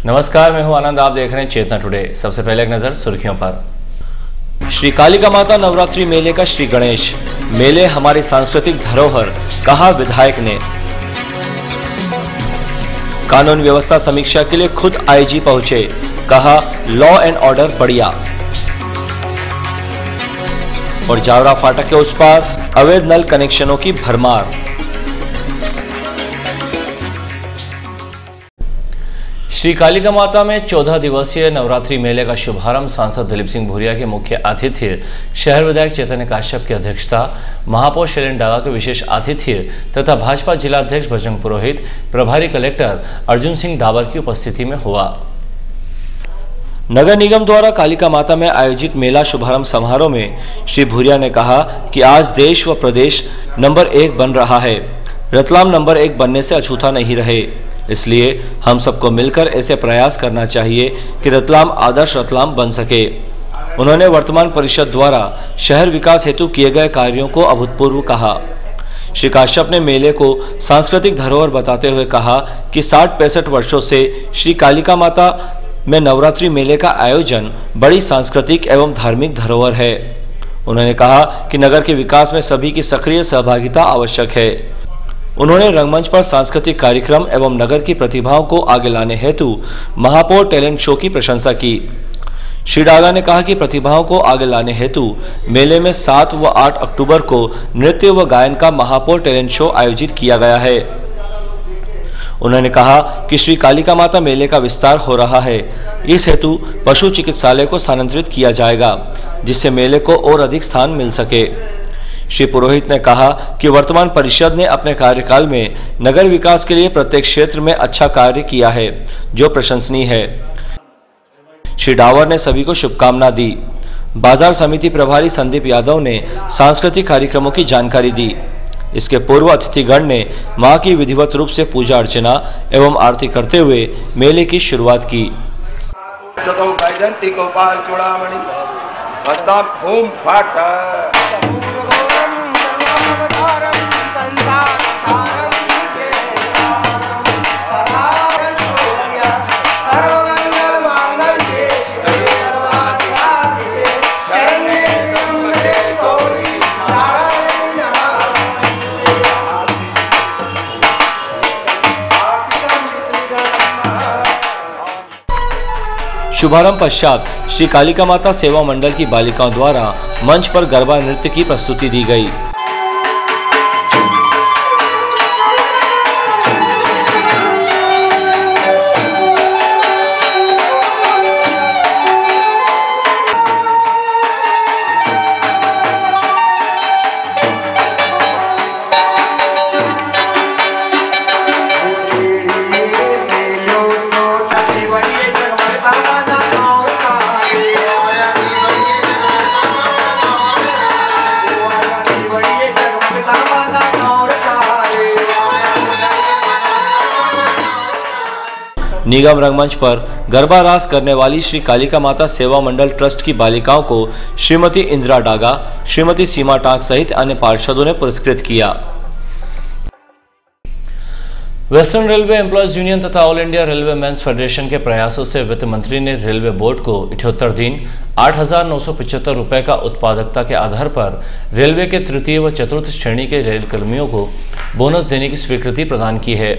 नमस्कार, मैं हूं आनंद। आप देख रहे हैं चेतना टुडे। सबसे पहले एक नजर सुर्खियों पर। श्री कालिका माता नवरात्रि मेले का श्री गणेश मेले हमारी सांस्कृतिक धरोहर, कहा विधायक ने। कानून व्यवस्था समीक्षा के लिए खुद आईजी पहुंचे, कहा लॉ एंड ऑर्डर बढ़िया। और जावरा फाटक के उस पार अवैध नल कनेक्शनों की भरमार। श्री कालिका माता में 14 दिवसीय नवरात्रि मेले का शुभारंभ सांसद दिलीप सिंह भूरिया के मुख्य आतिथ्य, शहर विधायक चैतन्य काश्यप की अध्यक्षता, महापौर शैलेंद्र डागा के विशेष आतिथ्य तथा भाजपा जिला अध्यक्ष बजरंग पुरोहित, प्रभारी कलेक्टर अर्जुन सिंह डाबर की उपस्थिति में हुआ। नगर निगम द्वारा कालिका माता में आयोजित मेला शुभारंभ समारोह में श्री भूरिया ने कहा कि आज देश व प्रदेश नंबर 1 बन रहा है। रतलाम नंबर 1 बनने से अछूता नहीं रहे, इसलिए हम सबको मिलकर ऐसे प्रयास करना चाहिए कि रतलाम आदर्श रतलाम बन सके। उन्होंने वर्तमान परिषद द्वारा शहर विकास हेतु किए गए कार्यों को अभूतपूर्व कहा। श्री काश्यप ने मेले को सांस्कृतिक धरोहर बताते हुए कहा कि 60-65 वर्षों से श्री कालिका माता में नवरात्रि मेले का आयोजन बड़ी सांस्कृतिक एवं धार्मिक धरोहर है। उन्होंने कहा कि नगर के विकास में सभी की सक्रिय सहभागिता आवश्यक है। उन्होंने रंगमंच पर सांस्कृतिक कार्यक्रम एवं नगर की प्रतिभाओं को आगे लाने हेतु महापौर टैलेंट शो की प्रशंसा की। श्री डागा ने कहा कि प्रतिभाओं को आगे लाने हेतु मेले में 7 व 8 अक्टूबर को नृत्य व गायन का महापौर टैलेंट शो आयोजित किया गया है। उन्होंने कहा कि श्री कालिका माता मेले का विस्तार हो रहा है। इस हेतु पशु चिकित्सालय को स्थानांतरित किया जाएगा, जिससे मेले को और अधिक स्थान मिल सके। श्री पुरोहित ने कहा कि वर्तमान परिषद ने अपने कार्यकाल में नगर विकास के लिए प्रत्येक क्षेत्र में अच्छा कार्य किया है, जो प्रशंसनीय है। श्री डावर ने सभी को शुभकामना दी। बाजार समिति प्रभारी संदीप यादव ने सांस्कृतिक कार्यक्रमों की जानकारी दी। इसके पूर्व अतिथिगण ने मां की विधिवत रूप से पूजा अर्चना एवं आरती करते हुए मेले की शुरुआत की। शुभारंभ पश्चात श्री कालिका माता सेवा मंडल की बालिकाओं द्वारा मंच पर गरबा नृत्य की प्रस्तुति दी गई। निगम रंगमंच पर गरबा रास करने वाली श्री कालिका माता सेवा मंडल ट्रस्ट की बालिकाओं को श्रीमती इंदिरा डागा, श्रीमती सीमा टांक सहित अन्य पार्षदों ने पुरस्कृत किया। वेस्टर्न रेलवे एम्प्लॉयज यूनियन तथा all India railway men's federation के प्रयासों से वित्त मंत्री ने रेलवे बोर्ड को 78 दिन 8,975 रुपए का उत्पादकता के आधार पर रेलवे के तृतीय व चतुर्थ श्रेणी के रेल कर्मियों को बोनस देने की स्वीकृति प्रदान की है।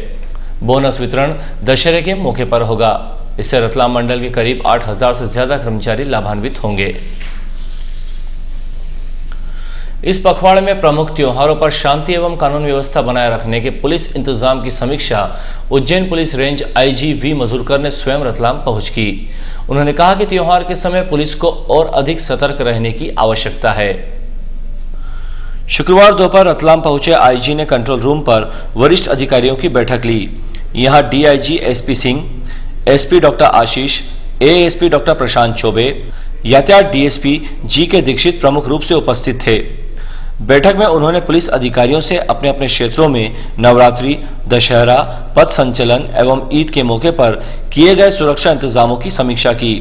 बोनस वितरण दशहरे के मौके पर होगा। इससे रतलाम मंडल के करीब 8,000 से ज्यादा कर्मचारी लाभान्वित होंगे। इस पखवाड़े में प्रमुख त्योहारों पर शांति एवं कानून व्यवस्था बनाए रखने के पुलिस इंतजाम की समीक्षा Ujjain police range IG V Madhurkar ने स्वयं रतलाम पहुंच की। उन्होंने कहा कि त्योहार के समय पुलिस को और अधिक सतर्क रहने की आवश्यकता है। शुक्रवार दोपहर रतलाम पहुंचे आईजी ने कंट्रोल रूम पर वरिष्ठ अधिकारियों की बैठक ली। यहां DIG SP Singh, SP doctor Ashish, ASP doctor Prashant Choubey, यातायात डीएसपी जी के दीक्षित प्रमुख रूप से उपस्थित थे। बैठक में उन्होंने पुलिस अधिकारियों से अपने अपने क्षेत्रों में नवरात्रि, दशहरा, पथ संचलन एवं ईद के मौके पर किए गए सुरक्षा इंतजामों की समीक्षा की।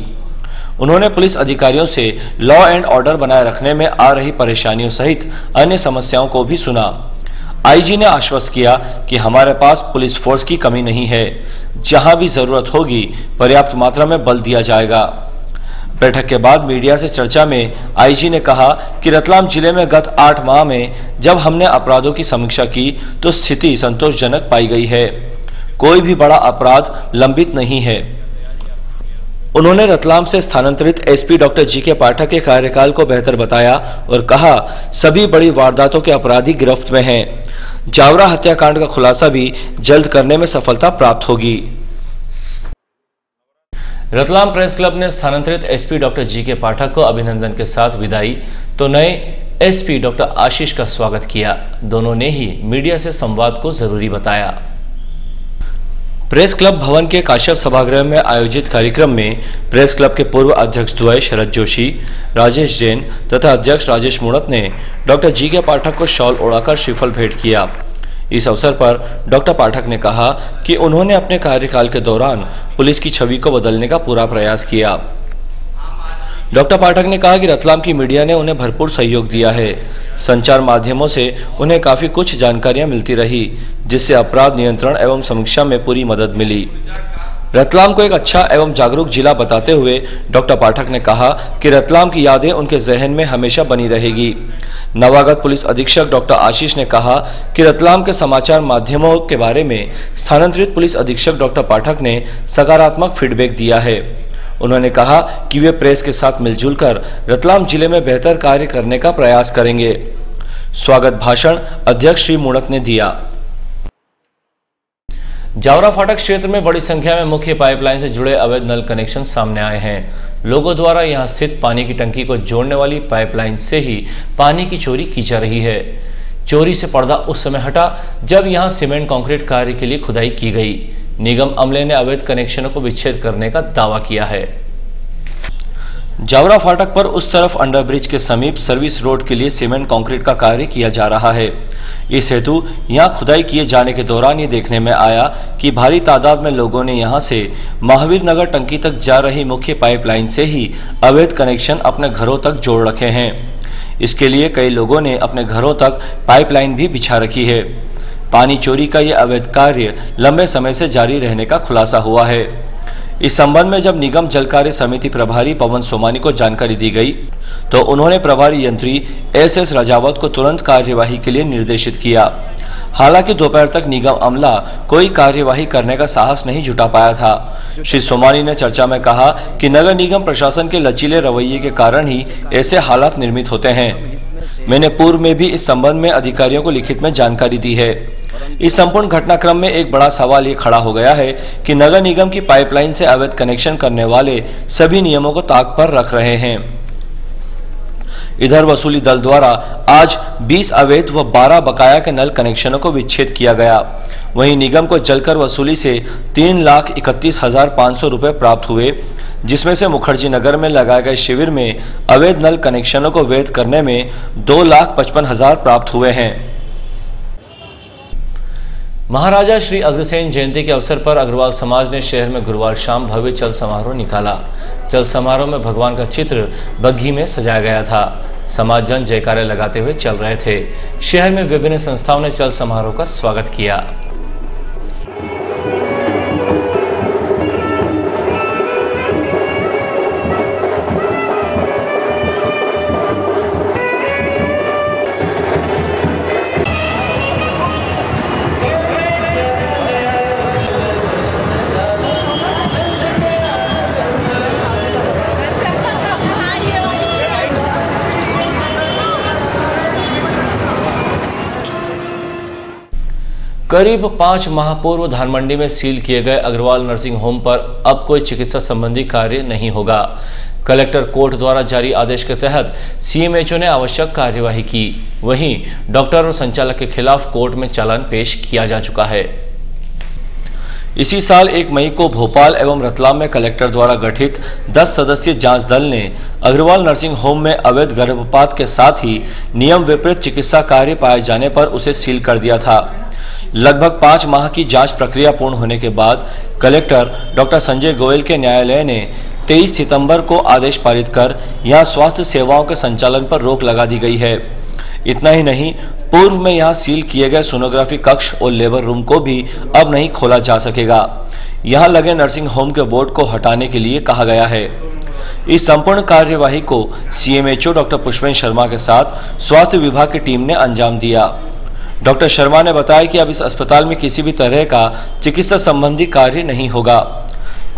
उन्होंने पुलिस अधिकारियों से लॉ एंड ऑर्डर बनाए रखने में आ रही परेशानियों सहित अन्य समस्याओं को भी सुना। आईजी ने आश्वस्त किया कि हमारे पास पुलिस फोर्स की कमी नहीं है, जहां भी जरूरत होगी पर्याप्त मात्रा में बल दिया जाएगा। बैठक के बाद मीडिया से चर्चा में आईजी ने कहा कि रतलाम जिले में गत 8 माह में जब हमने अपराधों की समीक्षा की तो स्थिति संतोषजनक पाई गई है। कोई भी बड़ा अपराध लंबित नहीं है। उन्होंने रतलाम से स्थानांतरित एसपी डॉक्टर जी.के. पाठक के कार्यकाल को बेहतर बताया और कहा सभी बड़ी वारदातों के अपराधी गिरफ्त में हैं। जावरा हत्याकांड का खुलासा भी जल्द करने में सफलता प्राप्त होगी। रतलाम प्रेस क्लब ने स्थानांतरित एसपी डॉक्टर जी.के. पाठक को अभिनंदन के साथ विदाई तो नए एसपी डॉक्टर आशीष का स्वागत किया। दोनों ने ही मीडिया से संवाद को जरूरी बताया। प्रेस क्लब भवन के काश्यप सभागृह में आयोजित कार्यक्रम में प्रेस क्लब के पूर्व अध्यक्ष द्वय शरद जोशी, राजेश जैन तथा अध्यक्ष राजेश मुणत ने डॉक्टर जी.के. पाठक को शॉल ओढ़ाकर श्रीफल भेंट किया। इस अवसर पर डॉक्टर पाठक ने कहा कि उन्होंने अपने कार्यकाल के दौरान पुलिस की छवि को बदलने का पूरा प्रयास किया। डॉक्टर पाठक ने कहा कि रतलाम की मीडिया ने उन्हें भरपूर सहयोग दिया है। संचार माध्यमों से उन्हें काफी कुछ जानकारियां मिलती रही, जिससे अपराध नियंत्रण एवं समीक्षा में पूरी मदद मिली। रतलाम को एक अच्छा एवं जागरूक जिला बताते हुए डॉक्टर पाठक ने कहा कि रतलाम की यादें उनके जहन में हमेशा बनी रहेगी। नवागत पुलिस अधीक्षक डॉक्टर आशीष ने कहा कि रतलाम के समाचार माध्यमों के बारे में स्थानांतरित पुलिस अधीक्षक डॉक्टर पाठक ने सकारात्मक फीडबैक दिया है। उन्होंने कहा कि वे प्रेस के साथ मिलजुल कर रतलाम जिले में बेहतर कार्य करने का प्रयास करेंगे। स्वागत भाषण अध्यक्ष श्री मुणत ने दिया। जावरा फाटक क्षेत्र में बड़ी संख्या में मुख्य पाइपलाइन से जुड़े अवैध नल कनेक्शन सामने आए हैं। लोगों द्वारा यहां स्थित पानी की टंकी को जोड़ने वाली पाइपलाइन से ही पानी की चोरी की जा रही है। चोरी से पर्दा उस समय हटा जब यहां सीमेंट कंक्रीट कार्य के लिए खुदाई की गई। निगम अमले ने अवैध कनेक्शनों को विच्छेद करने का दावा किया है। जावरा फाटक पर उस तरफ अंडरब्रिज के समीप सर्विस रोड के लिए सीमेंट कंक्रीट का कार्य किया जा रहा है। इस हेतु यहां खुदाई किए जाने के दौरान ये देखने में आया कि भारी तादाद में लोगों ने यहां से महावीर नगर टंकी तक जा रही मुख्य पाइपलाइन से ही अवैध कनेक्शन अपने घरों तक जोड़ रखे हैं। इसके लिए कई लोगों ने अपने घरों तक पाइपलाइन भी बिछा रखी है। पानी चोरी का यह अवैध कार्य लंबे समय से जारी रहने का खुलासा हुआ है। इस संबंध में जब निगम जल कार्य समिति प्रभारी पवन सोमानी को जानकारी दी गई तो उन्होंने प्रभारी यंत्री एस राजावत को तुरंत कार्यवाही के लिए निर्देशित किया। हालांकि दोपहर तक निगम अमला कोई कार्यवाही करने का साहस नहीं जुटा पाया था। श्री सोमानी ने चर्चा में कहा कि नगर निगम प्रशासन के लचीले रवैये के कारण ही ऐसे हालात निर्मित होते हैं। मैंने पूर्व में भी इस संबंध में अधिकारियों को लिखित में जानकारी दी है। इस संपूर्ण घटनाक्रम में एक बड़ा सवाल ये खड़ा हो गया है कि नगर निगम की पाइपलाइन से अवैध कनेक्शन करने वाले सभी नियमों को ताक पर रख रहे हैं। इधर वसूली दल द्वारा आज 20 अवैध व 12 बकाया के नल कनेक्शनों को विच्छेद किया गया। वहीं निगम को जलकर वसूली से 3,31,500 रुपए प्राप्त हुए, जिसमें से मुखर्जी नगर में लगाए गए शिविर में अवैध नल कनेक्शनों को वैध करने में 2,55,000 प्राप्त हुए हैं। महाराजा श्री अग्रसेन जयंती के अवसर पर अग्रवाल समाज ने शहर में गुरुवार शाम भव्य चल समारोह निकाला। चल समारोह में भगवान का चित्र बग्घी में सजाया गया था। समाज जन जयकारे लगाते हुए चल रहे थे। शहर में विभिन्न संस्थाओं ने चल समारोह का स्वागत किया। करीब 5 माह पूर्व धानमंडी में सील किए गए अग्रवाल नर्सिंग होम पर अब कोई चिकित्सा संबंधी कार्य नहीं होगा। कलेक्टर कोर्ट द्वारा जारी आदेश के तहत सीएमएचओ ने आवश्यक कार्यवाही की। वहीं डॉक्टर और संचालक के खिलाफ कोर्ट में चालान पेश किया जा चुका है। इसी साल 1 मई को भोपाल एवं रतलाम में कलेक्टर द्वारा गठित 10 सदस्यीय जांच दल ने अग्रवाल नर्सिंग होम में अवैध गर्भपात के साथ ही नियम विपरीत चिकित्सा कार्य पाए जाने पर उसे सील कर दिया था। लगभग 5 माह की जांच प्रक्रिया पूर्ण होने के बाद कलेक्टर डॉक्टर संजय गोयल के न्यायालय ने 23 सितंबर को आदेश पारित कर यहां स्वास्थ्य सेवाओं के संचालन पर रोक लगा दी गई है। इतना ही नहीं, पूर्व में यहां सील किए गए सोनोग्राफी कक्ष और लेबर रूम को भी अब नहीं खोला जा सकेगा। यहां लगे नर्सिंग होम के बोर्ड को हटाने के लिए कहा गया है। इस संपूर्ण कार्यवाही को सीएमएचओ डॉक्टर पुष्पेंद्र शर्मा के साथ स्वास्थ्य विभाग की टीम ने अंजाम दिया। डॉक्टर शर्मा ने बताया कि अब इस अस्पताल में किसी भी तरह का चिकित्सा संबंधी कार्य नहीं होगा।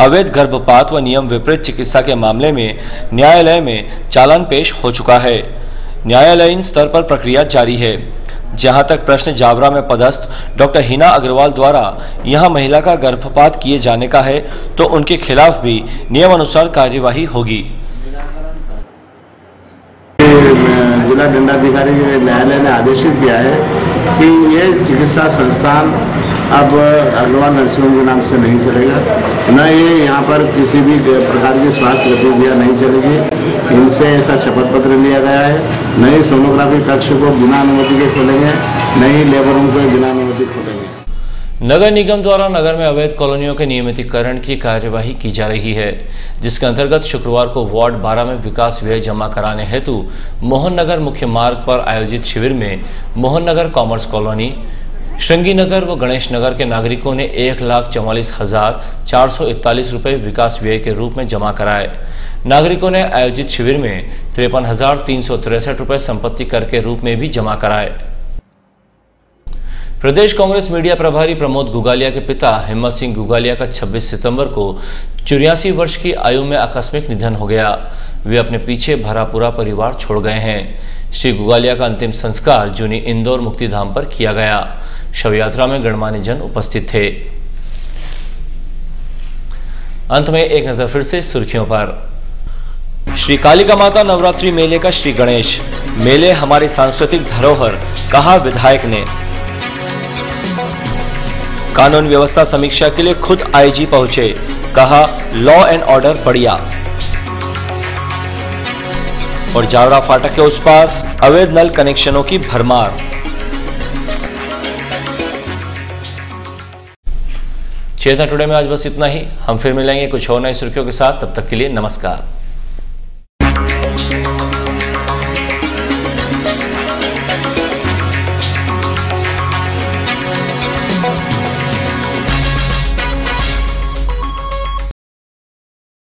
अवैध गर्भपात व नियम विपरीत चिकित्सा के मामले में न्यायालय में चालान पेश हो चुका है। न्यायालयीन स्तर पर प्रक्रिया जारी है। जहां तक प्रश्न जावरा में पदस्थ डॉक्टर हिना अग्रवाल द्वारा यहां महिला का गर्भपात किए जाने का है, तो उनके खिलाफ भी नियमानुसार कार्यवाही होगी। जिला दंडाधिकारी न्यायालय ने आदेशित किया है कि ये चिकित्सा संस्थान अब अग्रवाल नर्सिंग होम के नाम से नहीं चलेगा, न ये यहाँ पर किसी भी प्रकार की स्वास्थ्य गतिविधियाँ नहीं चलेगी। इनसे ऐसा शपथ पत्र लिया गया है। न ही सोनोग्राफी कक्ष को बिना अनुमति के खोलेंगे, न ही लेबर रूम को बिना अनुमति खोलेंगे। नगर निगम द्वारा नगर में अवैध कॉलोनियों के नियमितीकरण की कार्यवाही की जा रही है, जिसके अंतर्गत शुक्रवार को वार्ड 12 में विकास व्यय जमा कराने हेतु मोहन नगर मुख्य मार्ग पर आयोजित शिविर में मोहन नगर कॉमर्स कॉलोनी, श्रृंगी नगर व गणेश नगर के नागरिकों ने 1,44,441 रुपए विकास व्यय के रूप में जमा कराए। नागरिकों ने आयोजित शिविर में 53,363 रुपए संपत्ति कर के रूप में भी जमा कराए। प्रदेश कांग्रेस मीडिया प्रभारी प्रमोद गुगालिया के पिता हिम्मत सिंह गुगालिया का 26 सितंबर को 84 वर्ष की आयु में आकस्मिक निधन हो गया। वे अपने पीछे भरा पूरा परिवार छोड़ गए हैं। श्री गुगालिया का अंतिम संस्कार जूनी इंदौर मुक्तिधाम पर किया गया। शव यात्रा में गणमान्य जन उपस्थित थे। अंत में एक नजर फिर से सुर्खियों पर। श्री कालिका माता नवरात्रि मेले का श्री गणेश, मेले हमारी सांस्कृतिक धरोहर, कहा विधायक ने। कानून व्यवस्था समीक्षा के लिए खुद आईजी पहुंचे, कहा लॉ एंड ऑर्डर बढ़िया। और जावरा फाटक के उस पार अवैध नल कनेक्शनों की भरमार। चेतना टुडे में आज बस इतना ही। हम फिर मिलेंगे कुछ और नई सुर्खियों के साथ। तब तक के लिए नमस्कार।